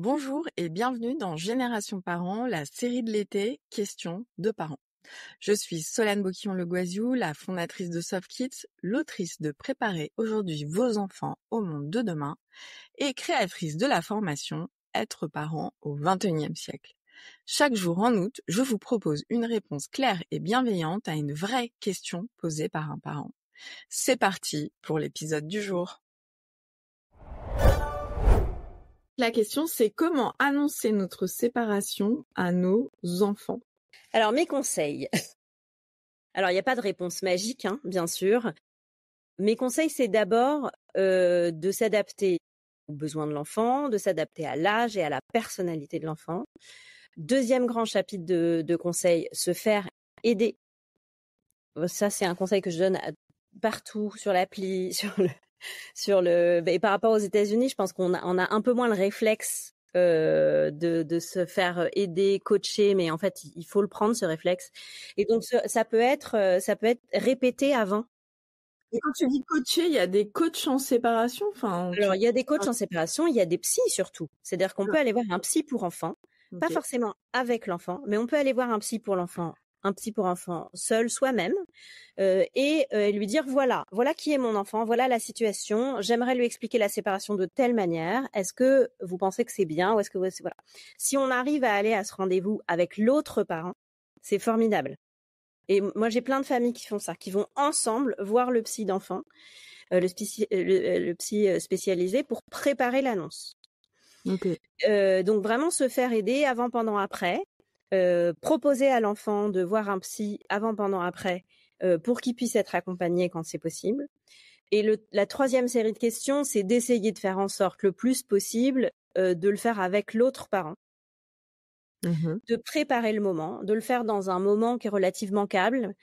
Bonjour et bienvenue dans Génération Parents, la série de l'été Questions de parents. Je suis Solane Boquillon-Le Goisiou, la fondatrice de Soft Kids, l'autrice de Préparer aujourd'hui vos enfants au monde de demain et créatrice de la formation Être parent au XXIe siècle. Chaque jour en août, je vous propose une réponse claire et bienveillante à une vraie question posée par un parent. C'est parti pour l'épisode du jour. La question, c'est comment annoncer notre séparation à nos enfants? Alors, mes conseils. Alors, il n'y a pas de réponse magique, bien sûr. Mes conseils, c'est d'abord de s'adapter aux besoins de l'enfant, de s'adapter à l'âge et à la personnalité de l'enfant. Deuxième grand chapitre de conseils, se faire aider. Ça, c'est un conseil que je donne partout sur l'appli, et par rapport aux États-Unis, je pense qu'on a un peu moins le réflexe de se faire aider, coacher, mais en fait, il faut le prendre, ce réflexe. Et donc, ça peut être répété avant. Et quand tu dis coacher, il y a des coachs en séparation, Alors, il y a des coachs en séparation, il y a des psys surtout. C'est-à-dire qu'on peut aller voir un psy pour enfants, pas Ok. forcément avec l'enfant, mais on peut aller voir un psy pour l'enfant, un psy pour enfant seul, soi-même, et lui dire voilà qui est mon enfant, voilà la situation, j'aimerais lui expliquer la séparation de telle manière, est-ce que vous pensez que c'est bien ou est-ce que voilà. Si on arrive à aller à ce rendez-vous avec l'autre parent, c'est formidable. Et moi j'ai plein de familles qui font ça, qui vont ensemble voir le psy d'enfant, le psy spécialisé pour préparer l'annonce. Okay. Donc vraiment se faire aider avant, pendant, après. Proposer à l'enfant de voir un psy avant, pendant, après pour qu'il puisse être accompagné quand c'est possible. Et la troisième série de questions, c'est d'essayer de faire en sorte le plus possible de le faire avec l'autre parent. De préparer le moment, de le faire dans un moment qui est relativement calme,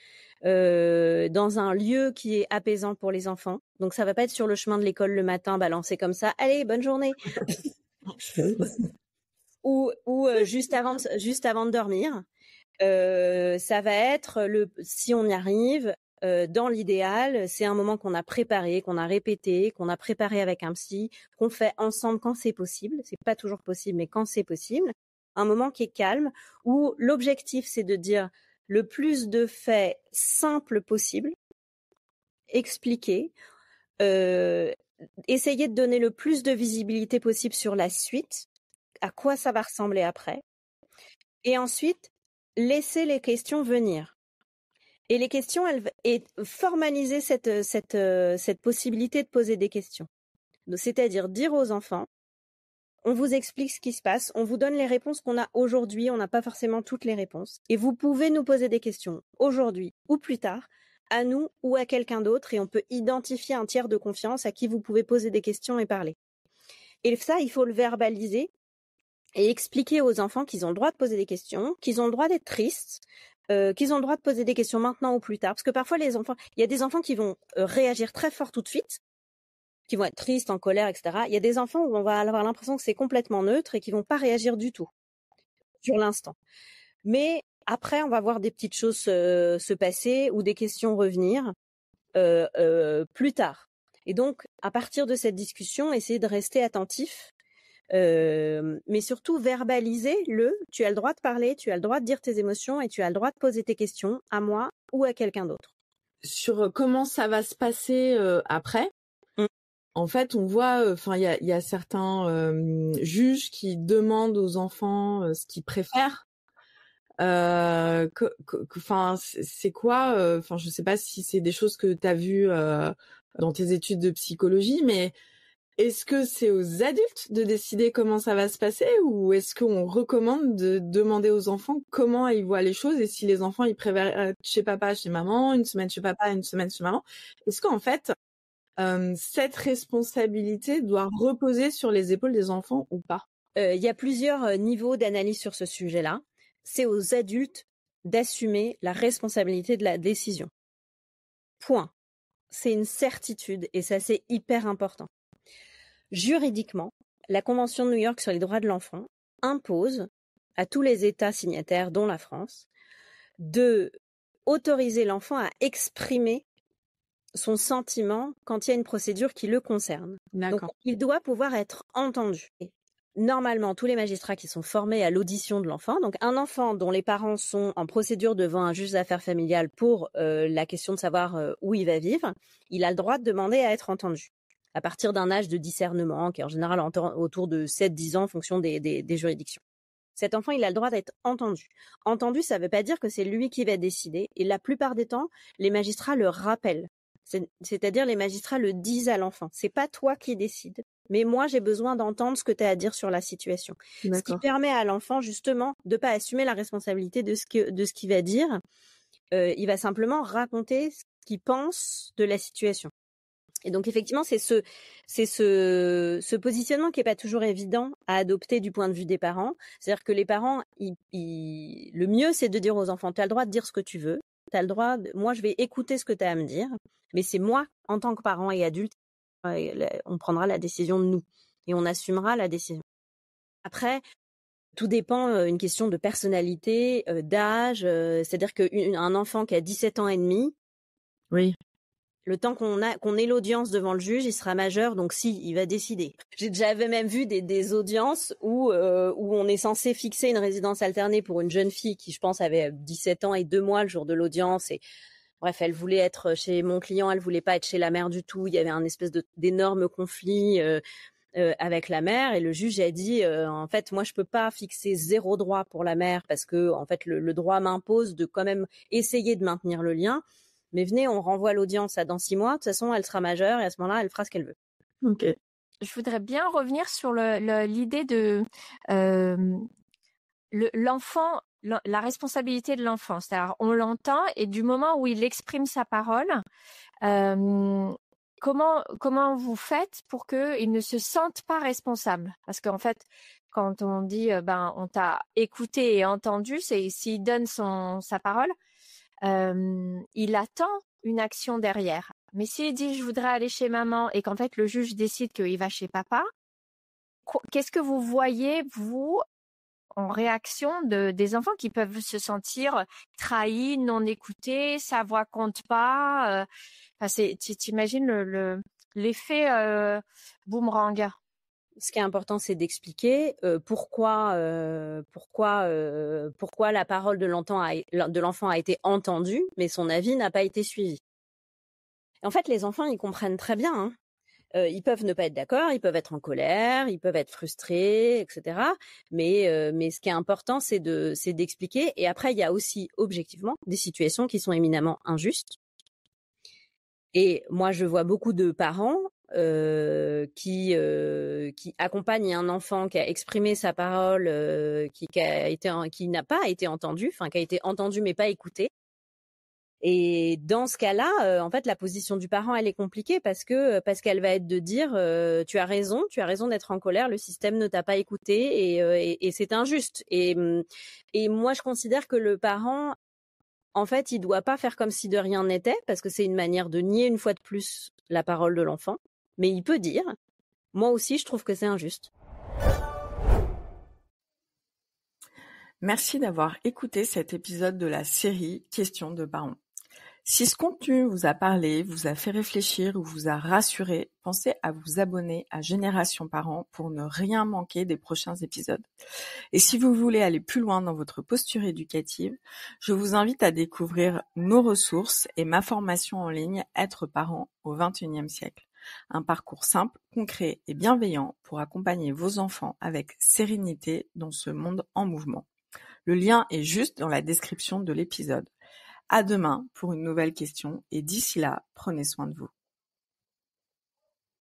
dans un lieu qui est apaisant pour les enfants. Donc ça va pas être sur le chemin de l'école le matin, balancé comme ça. Allez, bonne journée. ou juste avant de dormir. Ça va être si on y arrive, dans l'idéal, c'est un moment qu'on a préparé, qu'on a répété, qu'on a préparé avec un psy, qu'on fait ensemble quand c'est possible. C'est pas toujours possible, mais quand c'est possible. Un moment qui est calme, où l'objectif, c'est de dire le plus de faits simples possible, expliquer, essayer de donner le plus de visibilité possible sur la suite, à quoi ça va ressembler après, et ensuite, laisser les questions venir. Et les questions, et formaliser cette possibilité de poser des questions. C'est-à-dire dire aux enfants, on vous explique ce qui se passe, on vous donne les réponses qu'on a aujourd'hui, on n'a pas forcément toutes les réponses. Et vous pouvez nous poser des questions aujourd'hui ou plus tard, à nous ou à quelqu'un d'autre, et on peut identifier un tiers de confiance à qui vous pouvez poser des questions et parler. Et ça, il faut le verbaliser et expliquer aux enfants qu'ils ont le droit de poser des questions, qu'ils ont le droit d'être tristes, qu'ils ont le droit de poser des questions maintenant ou plus tard. Parce que parfois, il y a des enfants qui vont réagir très fort tout de suite, qui vont être tristes, en colère, etc. Il y a des enfants où on va avoir l'impression que c'est complètement neutre et qui vont pas réagir du tout sur l'instant. Mais après, on va voir des petites choses se passer ou des questions revenir plus tard. Et donc, à partir de cette discussion, essayer de rester attentif, mais surtout verbaliser tu as le droit de parler, tu as le droit de dire tes émotions et tu as le droit de poser tes questions à moi ou à quelqu'un d'autre. Sur comment ça va se passer après. En fait, on voit, il y a certains juges qui demandent aux enfants ce qu'ils préfèrent. C'est quoi, je sais pas si c'est des choses que tu as vues dans tes études de psychologie, mais est-ce que c'est aux adultes de décider comment ça va se passer ou est-ce qu'on recommande de demander aux enfants comment ils voient les choses et si les enfants ils préfèrent être chez papa, chez maman, une semaine chez papa, une semaine chez maman? Est-ce qu'en fait, cette responsabilité doit reposer sur les épaules des enfants ou pas? Il y a plusieurs niveaux d'analyse sur ce sujet-là. C'est aux adultes d'assumer la responsabilité de la décision. Point. C'est une certitude et ça, c'est hyper important. Juridiquement, la Convention de New York sur les droits de l'enfant impose à tous les États signataires, dont la France, de autoriser l'enfant à exprimer son sentiment quand il y a une procédure qui le concerne. D'accord. Donc, il doit pouvoir être entendu. normalement tous les magistrats qui sont formés à l'audition de l'enfant, donc un enfant dont les parents sont en procédure devant un juge d'affaires familiales pour la question de savoir où il va vivre, il a le droit de demander à être entendu à partir d'un âge de discernement qui est en général autour de 7-10 ans en fonction des juridictions. Cet enfant, il a le droit d'être entendu. Entendu, ça ne veut pas dire que c'est lui qui va décider. Et la plupart des temps, les magistrats le rappellent. C'est-à-dire les magistrats le disent à l'enfant. C'est pas toi qui décides, mais moi j'ai besoin d'entendre ce que tu as à dire sur la situation. D'accord. Ce qui permet à l'enfant justement de pas assumer la responsabilité de ce qu'il va dire. Il va simplement raconter ce qu'il pense de la situation. Et donc effectivement, c'est ce positionnement qui est pas toujours évident à adopter du point de vue des parents. C'est-à-dire que les parents, le mieux, c'est de dire aux enfants, tu as le droit de dire ce que tu veux, t'as le droit moi je vais écouter ce que tu as à me dire, mais c'est moi, en tant que parent et adulte, on prendra la décision de nous et on assumera la décision. Après, tout dépend, une question de personnalité, d'âge, c'est-à-dire qu'un enfant qui a 17 ans et demi, oui. Le temps qu'on ait l'audience devant le juge, il sera majeur, donc si, il va décider. J'avais même vu des audiences où on est censé fixer une résidence alternée pour une jeune fille qui, je pense, avait 17 ans et 2 mois le jour de l'audience. Et bref, elle voulait être chez mon client, elle voulait pas être chez la mère du tout. Il y avait un espèce d'énorme conflit avec la mère, et le juge a dit en fait, moi je peux pas fixer 0 droit pour la mère parce que en fait le droit m'impose de quand même essayer de maintenir le lien. Mais venez, on renvoie l'audience à dans 6 mois. De toute façon, elle sera majeure et à ce moment-là, elle fera ce qu'elle veut. Ok. Je voudrais bien revenir sur l'idée de l'enfant, la responsabilité de l'enfant. C'est-à-dire, on l'entend et du moment où il exprime sa parole, comment vous faites pour qu'il ne se sente pas responsable? Parce qu'en fait, quand on dit on t'a écouté et entendu, c'est s'il donne sa parole, il attend une action derrière. Mais s'il dit je voudrais aller chez maman et qu'en fait le juge décide qu'il va chez papa, qu'est-ce que vous voyez, vous, en réaction des enfants qui peuvent se sentir trahis, non écoutés, sa voix compte pas? T'imagines l'effet boomerang. Ce qui est important, c'est d'expliquer pourquoi la parole de l'enfant a été entendue, mais son avis n'a pas été suivi. Et en fait, les enfants, ils comprennent très bien. Hein. Ils peuvent ne pas être d'accord, ils peuvent être en colère, ils peuvent être frustrés, etc. Mais ce qui est important, c'est d'expliquer. Et après, il y a aussi, objectivement, des situations qui sont éminemment injustes. Et moi, je vois beaucoup de parents qui accompagnent un enfant qui a exprimé sa parole, qui n'a pas été entendu, enfin qui a été entendu mais pas écouté. Et dans ce cas-là, en fait, la position du parent, elle est compliquée parce qu'elle va être de dire tu as raison d'être en colère, le système ne t'a pas écouté et c'est injuste. Et moi, je considère que le parent, en fait, il doit pas faire comme si de rien n'était parce que c'est une manière de nier une fois de plus la parole de l'enfant. Mais il peut dire moi aussi, je trouve que c'est injuste. Merci d'avoir écouté cet épisode de la série Questions de parents. Si ce contenu vous a parlé, vous a fait réfléchir ou vous a rassuré, pensez à vous abonner à Génération Parents pour ne rien manquer des prochains épisodes. Et si vous voulez aller plus loin dans votre posture éducative, je vous invite à découvrir nos ressources et ma formation en ligne Être parent au XXIe siècle. Un parcours simple, concret et bienveillant pour accompagner vos enfants avec sérénité dans ce monde en mouvement. Le lien est juste dans la description de l'épisode. À demain pour une nouvelle question et d'ici là, prenez soin de vous.